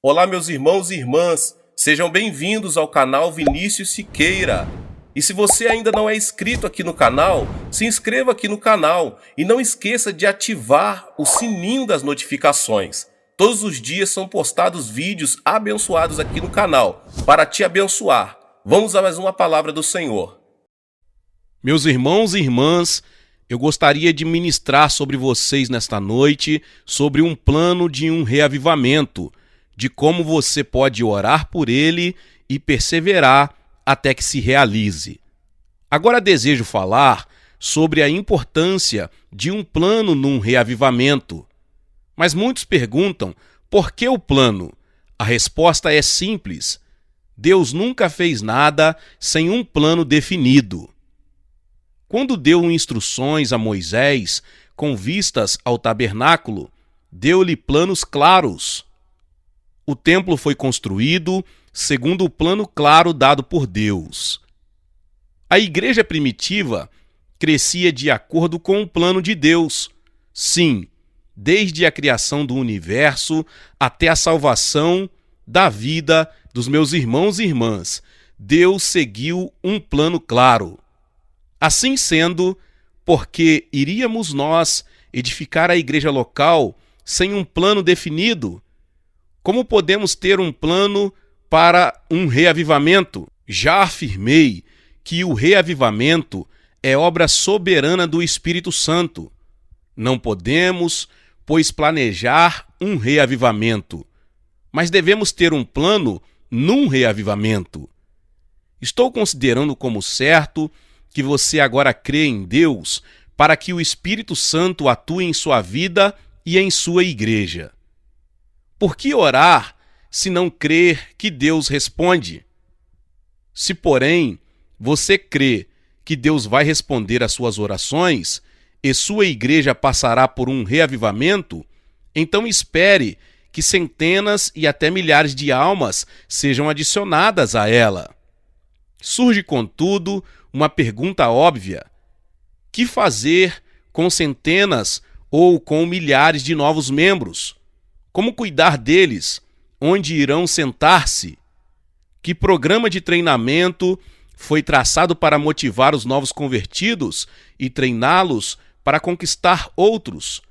Olá, meus irmãos e irmãs, sejam bem-vindos ao canal Vinícius Siqueira. E se você ainda não é inscrito aqui no canal, se inscreva aqui no canal e não esqueça de ativar o sininho das notificações. Todos os dias são postados vídeos abençoados aqui no canal para te abençoar. Vamos a mais uma palavra do Senhor. Meus irmãos e irmãs, eu gostaria de ministrar sobre vocês nesta noite sobre um plano de um reavivamento, de como você pode orar por ele e perseverar até que se realize. Agora desejo falar sobre a importância de um plano num reavivamento. Mas muitos perguntam, por que o plano? A resposta é simples. Deus nunca fez nada sem um plano definido. Quando deu instruções a Moisés com vistas ao tabernáculo, deu-lhe planos claros. O templo foi construído segundo o plano claro dado por Deus. A igreja primitiva crescia de acordo com o plano de Deus. Sim, desde a criação do universo até a salvação da vida dos meus irmãos e irmãs, Deus seguiu um plano claro. Assim sendo, porque iríamos nós edificar a igreja local sem um plano definido? Como podemos ter um plano para um reavivamento? Já afirmei que o reavivamento é obra soberana do Espírito Santo. Não podemos, pois, planejar um reavivamento, mas devemos ter um plano num reavivamento. Estou considerando como certo que você agora crê em Deus para que o Espírito Santo atue em sua vida e em sua igreja. Por que orar se não crer que Deus responde? Se, porém, você crê que Deus vai responder às suas orações e sua igreja passará por um reavivamento, então espere que centenas e até milhares de almas sejam adicionadas a ela. Surge, contudo, uma pergunta óbvia: que fazer com centenas ou com milhares de novos membros? Como cuidar deles? Onde irão sentar-se? Que programa de treinamento foi traçado para motivar os novos convertidos e treiná-los para conquistar outros?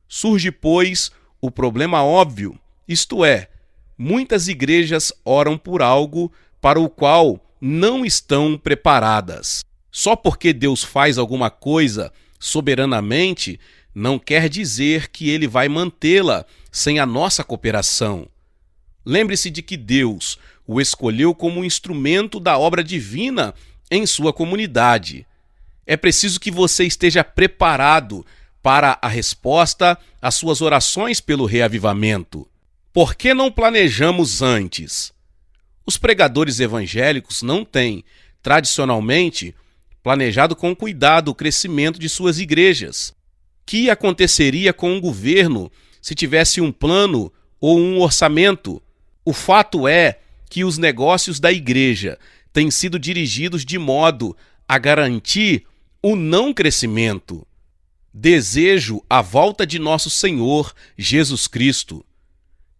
Surge, pois, o problema óbvio, isto é, muitas igrejas oram por algo para o qual não estão preparadas. Só porque Deus faz alguma coisa soberanamente, não quer dizer que ele vai mantê-la sem a nossa cooperação. Lembre-se de que Deus o escolheu como instrumento da obra divina em sua comunidade. É preciso que você esteja preparado para a resposta às suas orações pelo reavivamento. Por que não planejamos antes? Os pregadores evangélicos não têm, tradicionalmente, planejado com cuidado o crescimento de suas igrejas. Que aconteceria com o governo se tivesse um plano ou um orçamento? O fato é que os negócios da igreja têm sido dirigidos de modo a garantir o não crescimento. Desejo a volta de nosso Senhor Jesus Cristo.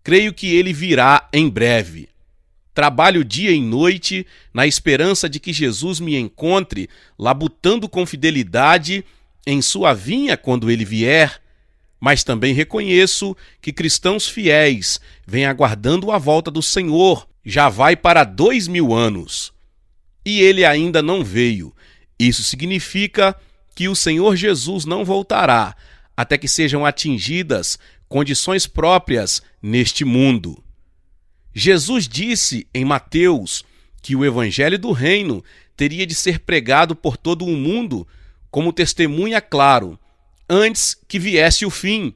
Creio que ele virá em breve. Trabalho dia e noite na esperança de que Jesus me encontre labutando com fidelidade em sua vinha quando ele vier, mas também reconheço que cristãos fiéis vêm aguardando a volta do Senhor, já vai para 2000 anos. E ele ainda não veio. Isso significa que o Senhor Jesus não voltará até que sejam atingidas condições próprias neste mundo. Jesus disse em Mateus que o evangelho do reino teria de ser pregado por todo o mundo como testemunha claro, antes que viesse o fim.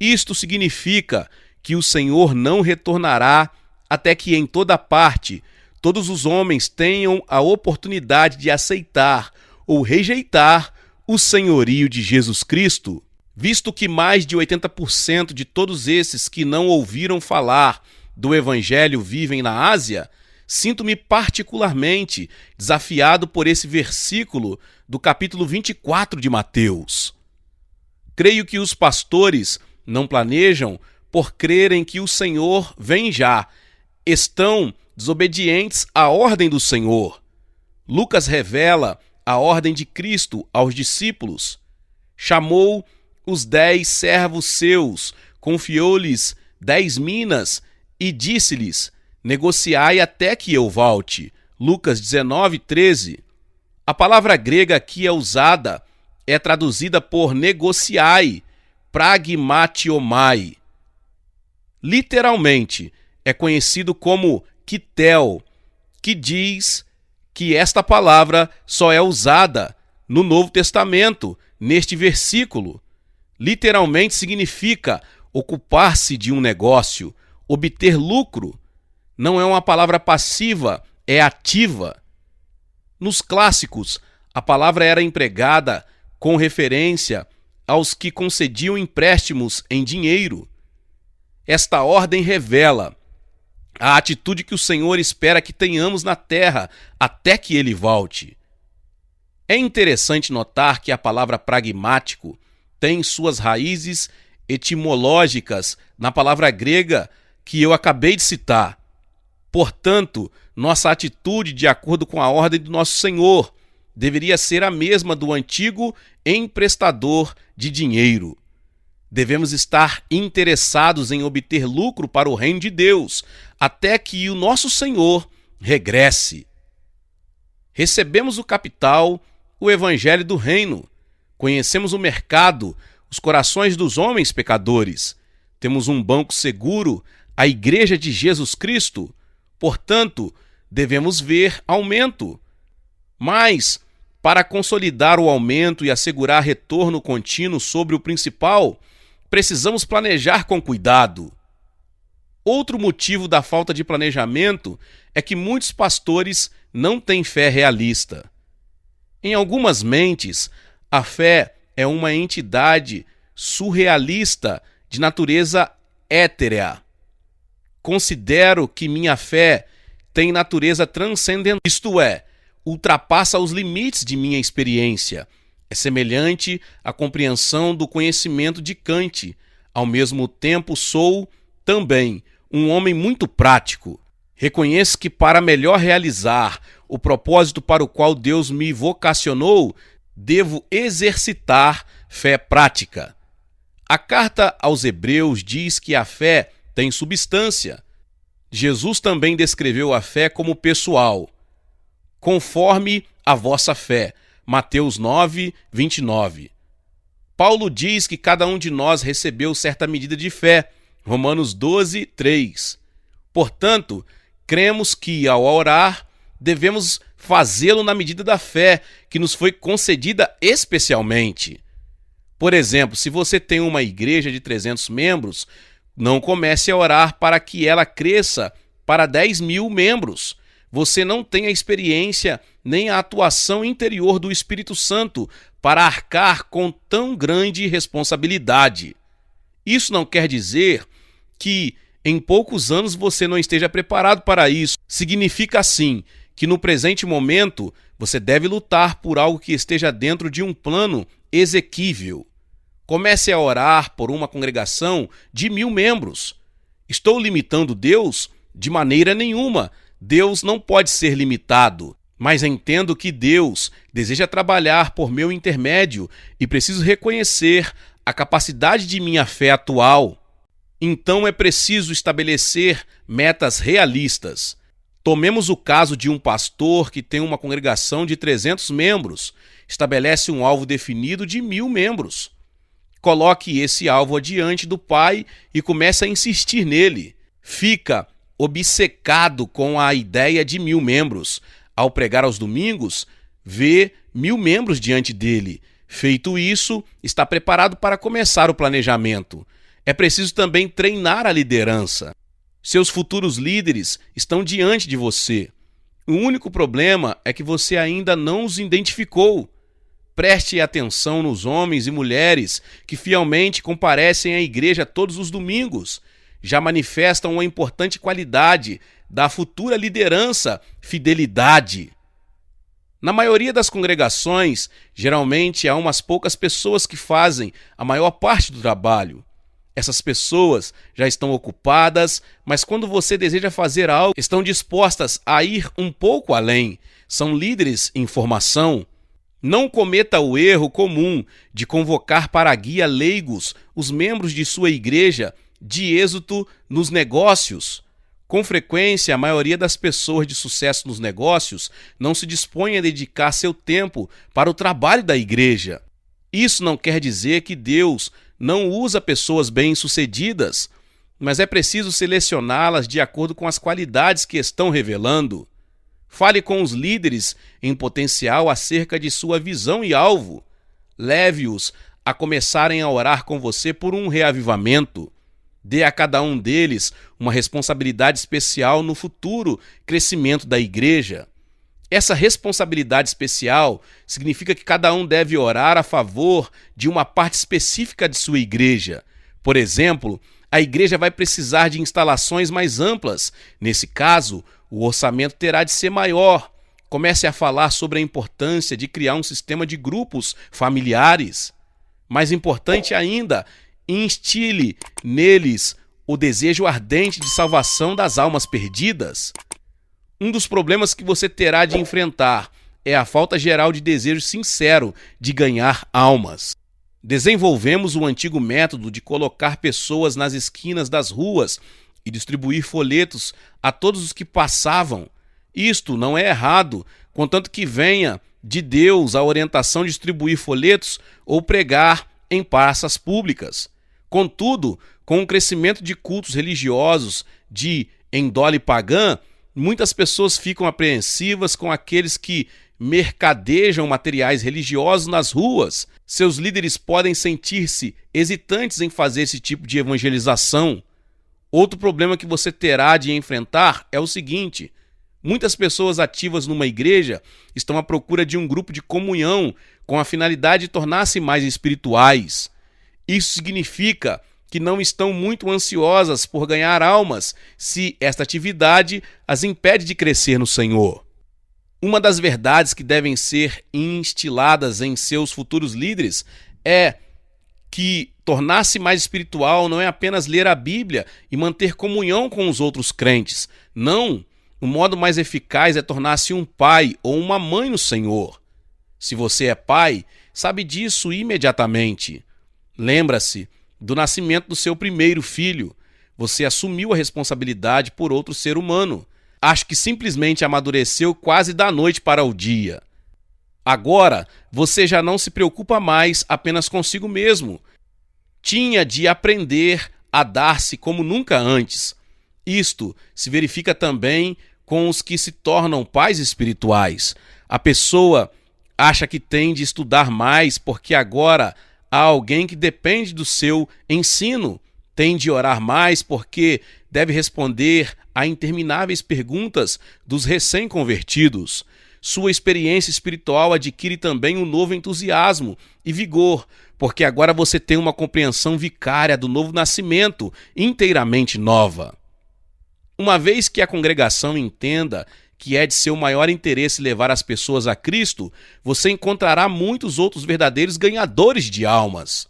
Isto significa que o Senhor não retornará até que em toda parte todos os homens tenham a oportunidade de aceitar ou rejeitar o senhorio de Jesus Cristo. Visto que mais de 80% de todos esses que não ouviram falar do Evangelho vivem na Ásia, sinto-me particularmente desafiado por esse versículo do capítulo 24 de Mateus. Creio que os pastores não planejam por crerem que o Senhor vem já. Estão desobedientes à ordem do Senhor. Lucas revela a ordem de Cristo aos discípulos. Chamou os 10 servos seus, confiou-lhes 10 minas e disse-lhes: negociai até que eu volte. Lucas 19:13. A palavra grega aqui é usada, é traduzida por negociai, pragmatiomai. Literalmente, é conhecido como quitel, que diz que esta palavra só é usada no Novo Testamento, neste versículo. Literalmente significa ocupar-se de um negócio, obter lucro. Não é uma palavra passiva, é ativa. Nos clássicos, a palavra era empregada com referência aos que concediam empréstimos em dinheiro. Esta ordem revela a atitude que o Senhor espera que tenhamos na terra até que ele volte. É interessante notar que a palavra pragmático tem suas raízes etimológicas na palavra grega que eu acabei de citar. Portanto, nossa atitude, de acordo com a ordem do nosso Senhor, deveria ser a mesma do antigo emprestador de dinheiro. Devemos estar interessados em obter lucro para o reino de Deus, até que o nosso Senhor regresse. Recebemos o capital, o evangelho do reino. Conhecemos o mercado, os corações dos homens pecadores. Temos um banco seguro, a Igreja de Jesus Cristo. Portanto, devemos ver aumento. Mas, para consolidar o aumento e assegurar retorno contínuo sobre o principal, precisamos planejar com cuidado. Outro motivo da falta de planejamento é que muitos pastores não têm fé realista. Em algumas mentes, a fé é uma entidade surrealista de natureza éterea. Considero que minha fé tem natureza transcendental, isto é, ultrapassa os limites de minha experiência. É semelhante à compreensão do conhecimento de Kant. Ao mesmo tempo, sou também um homem muito prático. Reconheço que para melhor realizar o propósito para o qual Deus me vocacionou, devo exercitar fé prática. A carta aos Hebreus diz que a fé tem substância. Jesus também descreveu a fé como pessoal. Conforme a vossa fé. Mateus 9:29. Paulo diz que cada um de nós recebeu certa medida de fé. Romanos 12:3. Portanto, cremos que, ao orar, devemos fazê-lo na medida da fé que nos foi concedida especialmente. Por exemplo, se você tem uma igreja de 300 membros, não comece a orar para que ela cresça para 10.000 membros. Você não tem a experiência nem a atuação interior do Espírito Santo para arcar com tão grande responsabilidade. Isso não quer dizer que em poucos anos você não esteja preparado para isso. Significa, sim, que no presente momento você deve lutar por algo que esteja dentro de um plano exequível. Comece a orar por uma congregação de 1.000 membros. Estou limitando Deus? De maneira nenhuma. Deus não pode ser limitado. Mas entendo que Deus deseja trabalhar por meu intermédio e preciso reconhecer a capacidade de minha fé atual. Então é preciso estabelecer metas realistas. Tomemos o caso de um pastor que tem uma congregação de 300 membros. Estabelece um alvo definido de 1.000 membros. Coloque esse alvo adiante do Pai e comece a insistir nele. Fica obcecado com a ideia de 1.000 membros. Ao pregar aos domingos, vê 1.000 membros diante dele. Feito isso, está preparado para começar o planejamento. É preciso também treinar a liderança. Seus futuros líderes estão diante de você. O único problema é que você ainda não os identificou. Preste atenção nos homens e mulheres que fielmente comparecem à igreja todos os domingos. Já manifestam uma importante qualidade da futura liderança: fidelidade. Na maioria das congregações, geralmente há umas poucas pessoas que fazem a maior parte do trabalho. Essas pessoas já estão ocupadas, mas quando você deseja fazer algo, estão dispostas a ir um pouco além. São líderes em formação. Não cometa o erro comum de convocar para a guia leigos os membros de sua igreja de êxito nos negócios. Com frequência, a maioria das pessoas de sucesso nos negócios não se dispõe a dedicar seu tempo para o trabalho da igreja. Isso não quer dizer que Deus não usa pessoas bem-sucedidas, mas é preciso selecioná-las de acordo com as qualidades que estão revelando. Fale com os líderes em potencial acerca de sua visão e alvo. Leve-os a começarem a orar com você por um reavivamento. Dê a cada um deles uma responsabilidade especial no futuro crescimento da igreja. Essa responsabilidade especial significa que cada um deve orar a favor de uma parte específica de sua igreja. Por exemplo, a igreja vai precisar de instalações mais amplas. Nesse caso, o orçamento terá de ser maior. Comece a falar sobre a importância de criar um sistema de grupos familiares. Mais importante ainda, instile neles o desejo ardente de salvação das almas perdidas. Um dos problemas que você terá de enfrentar é a falta geral de desejo sincero de ganhar almas. Desenvolvemos o antigo método de colocar pessoas nas esquinas das ruas e distribuir folhetos a todos os que passavam. Isto não é errado, contanto que venha de Deus a orientação de distribuir folhetos ou pregar em praças públicas. Contudo, com o crescimento de cultos religiosos de índole pagã, muitas pessoas ficam apreensivas com aqueles que mercadejam materiais religiosos nas ruas. Seus líderes podem sentir-se hesitantes em fazer esse tipo de evangelização. Outro problema que você terá de enfrentar é o seguinte: muitas pessoas ativas numa igreja estão à procura de um grupo de comunhão com a finalidade de tornar-se mais espirituais. Isso significa que não estão muito ansiosas por ganhar almas se esta atividade as impede de crescer no Senhor. Uma das verdades que devem ser instiladas em seus futuros líderes é que tornar-se mais espiritual não é apenas ler a Bíblia e manter comunhão com os outros crentes. Não, o modo mais eficaz é tornar-se um pai ou uma mãe no Senhor. Se você é pai, sabe disso imediatamente. Lembra-se do nascimento do seu primeiro filho. Você assumiu a responsabilidade por outro ser humano. Acho que simplesmente amadureceu quase da noite para o dia. Agora, você já não se preocupa mais apenas consigo mesmo. Tinha de aprender a dar-se como nunca antes. Isto se verifica também com os que se tornam pais espirituais. A pessoa acha que tem de estudar mais porque agora há alguém que depende do seu ensino. Tem de orar mais porque deve responder a intermináveis perguntas dos recém-convertidos. Sua experiência espiritual adquire também um novo entusiasmo e vigor, porque agora você tem uma compreensão vicária do novo nascimento, inteiramente nova. Uma vez que a congregação entenda que é de seu maior interesse levar as pessoas a Cristo, você encontrará muitos outros verdadeiros ganhadores de almas.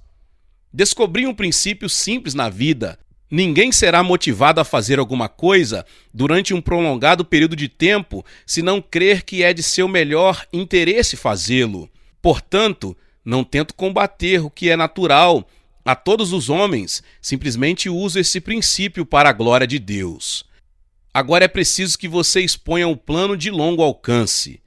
Descobri um princípio simples na vida: ninguém será motivado a fazer alguma coisa durante um prolongado período de tempo se não crer que é de seu melhor interesse fazê-lo. Portanto, não tento combater o que é natural a todos os homens, simplesmente uso esse princípio para a glória de Deus. Agora é preciso que você exponha um plano de longo alcance.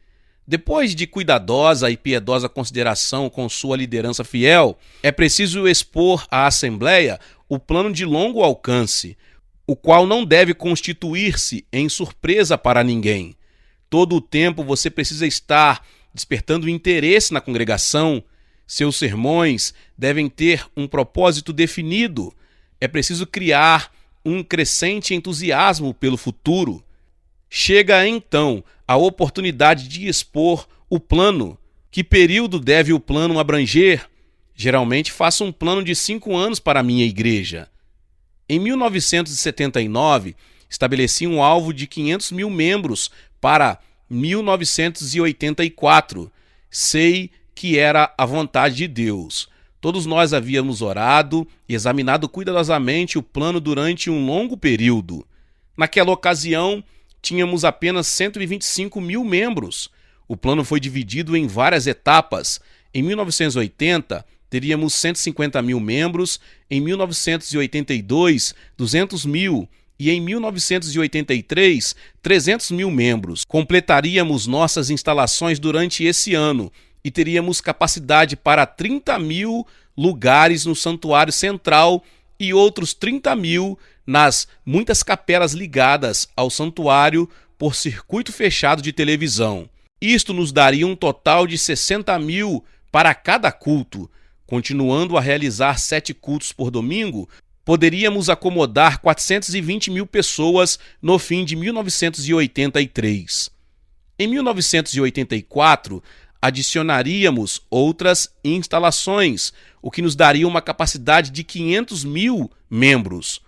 Depois de cuidadosa e piedosa consideração com sua liderança fiel, é preciso expor à Assembleia o plano de longo alcance, o qual não deve constituir-se em surpresa para ninguém. Todo o tempo você precisa estar despertando interesse na congregação. Seus sermões devem ter um propósito definido. É preciso criar um crescente entusiasmo pelo futuro. Chega então a oportunidade de expor o plano. Que período deve o plano abranger? Geralmente faço um plano de 5 anos para a minha igreja. Em 1979, estabeleci um alvo de 500 mil membros para 1984. Sei que era a vontade de Deus. Todos nós havíamos orado e examinado cuidadosamente o plano durante um longo período. Naquela ocasião, tínhamos apenas 125 mil membros. O plano foi dividido em várias etapas. Em 1980, teríamos 150 mil membros, em 1982, 200 mil e em 1983, 300 mil membros. Completaríamos nossas instalações durante esse ano e teríamos capacidade para 30 mil lugares no Santuário Central e outros 30 mil nas muitas capelas ligadas ao santuário por circuito fechado de televisão. Isto nos daria um total de 60 mil para cada culto. Continuando a realizar 7 cultos por domingo, poderíamos acomodar 420 mil pessoas no fim de 1983. Em 1984, adicionaríamos outras instalações, o que nos daria uma capacidade de 500 mil membros.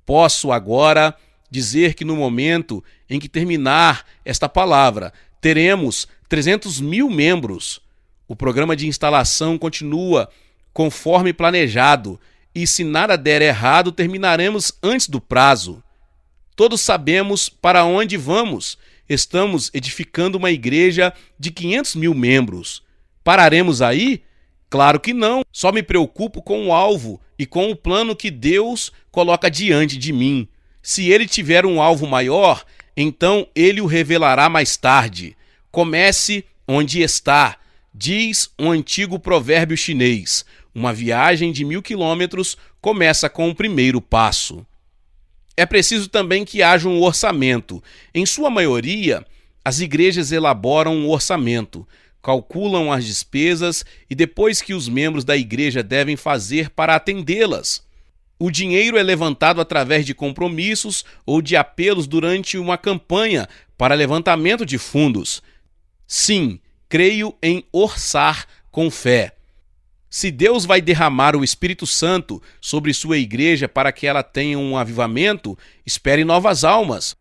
Posso agora dizer que no momento em que terminar esta palavra, teremos 300 mil membros. O programa de instalação continua conforme planejado e, se nada der errado, terminaremos antes do prazo. Todos sabemos para onde vamos. Estamos edificando uma igreja de 500 mil membros. Pararemos aí? Claro que não. Só me preocupo com o alvo e com o plano que Deus coloca diante de mim. Se ele tiver um alvo maior, então ele o revelará mais tarde. Comece onde está, diz um antigo provérbio chinês. Uma viagem de 1000 quilômetros começa com o primeiro passo. É preciso também que haja um orçamento. Em sua maioria, as igrejas elaboram um orçamento, calculam as despesas e depois que os membros da igreja devem fazer para atendê-las. O dinheiro é levantado através de compromissos ou de apelos durante uma campanha para levantamento de fundos. Sim, creio em orçar com fé. Se Deus vai derramar o Espírito Santo sobre sua igreja para que ela tenha um avivamento, espere novas almas.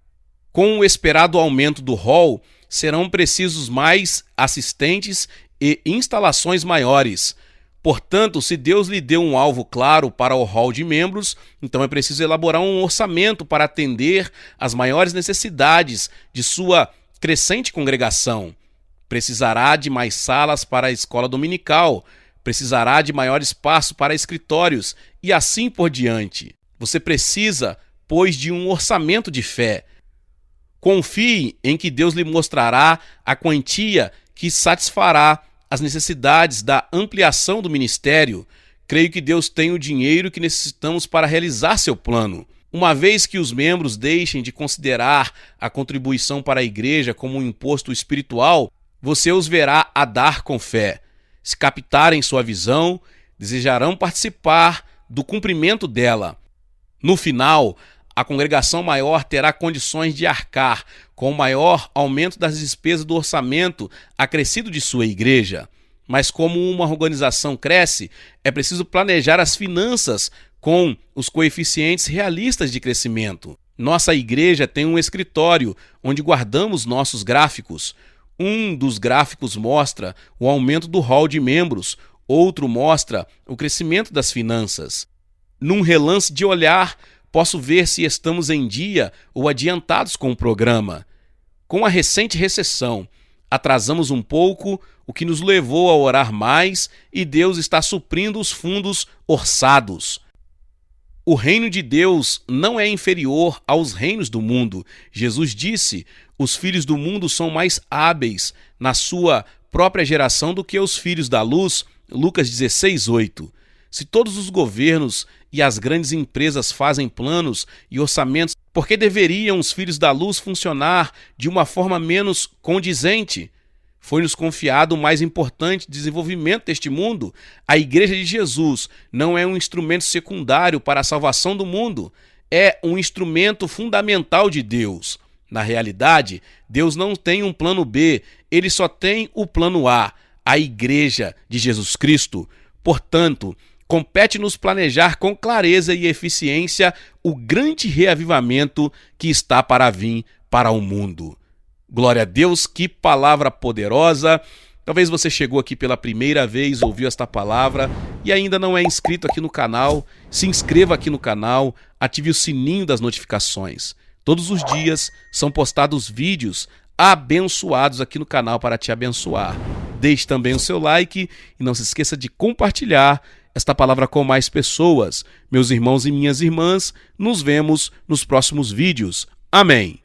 Com o esperado aumento do hall, serão precisos mais assistentes e instalações maiores. Portanto, se Deus lhe deu um alvo claro para o hall de membros, então é preciso elaborar um orçamento para atender às maiores necessidades de sua crescente congregação. Precisará de mais salas para a escola dominical, precisará de maior espaço para escritórios e assim por diante. Você precisa, pois, de um orçamento de fé. Confie em que Deus lhe mostrará a quantia que satisfará as necessidades da ampliação do ministério. Creio que Deus tem o dinheiro que necessitamos para realizar seu plano. Uma vez que os membros deixem de considerar a contribuição para a igreja como um imposto espiritual, você os verá a dar com fé. Se captarem sua visão, desejarão participar do cumprimento dela. No final, a congregação maior terá condições de arcar com o maior aumento das despesas do orçamento acrescido de sua igreja. Mas como uma organização cresce, é preciso planejar as finanças com os coeficientes realistas de crescimento. Nossa igreja tem um escritório onde guardamos nossos gráficos. Um dos gráficos mostra o aumento do hall de membros, outro mostra o crescimento das finanças. Num relance de olhar, posso ver se estamos em dia ou adiantados com o programa. Com a recente recessão, atrasamos um pouco, o que nos levou a orar mais, e Deus está suprindo os fundos orçados. O reino de Deus não é inferior aos reinos do mundo. Jesus disse: os filhos do mundo são mais hábeis na sua própria geração do que os filhos da luz. Lucas 16:8. Se todos os governos e as grandes empresas fazem planos e orçamentos, por que deveriam os filhos da luz funcionar de uma forma menos condizente? Foi-nos confiado o mais importante desenvolvimento deste mundo. A Igreja de Jesus não é um instrumento secundário para a salvação do mundo, é um instrumento fundamental de Deus. Na realidade, Deus não tem um plano B, ele só tem o plano A, a Igreja de Jesus Cristo. Portanto, compete-nos planejar com clareza e eficiência o grande reavivamento que está para vir para o mundo. Glória a Deus, que palavra poderosa, Talvez você chegou aqui pela primeira vez, ouviu esta palavra e ainda não é inscrito aqui no canal. Se inscreva aqui no canal, ative o sininho das notificações. Todos os dias são postados vídeos abençoados aqui no canal para te abençoar. Deixe também o seu like e não se esqueça de compartilhar esta palavra com mais pessoas. Meus irmãos e minhas irmãs, nos vemos nos próximos vídeos. Amém.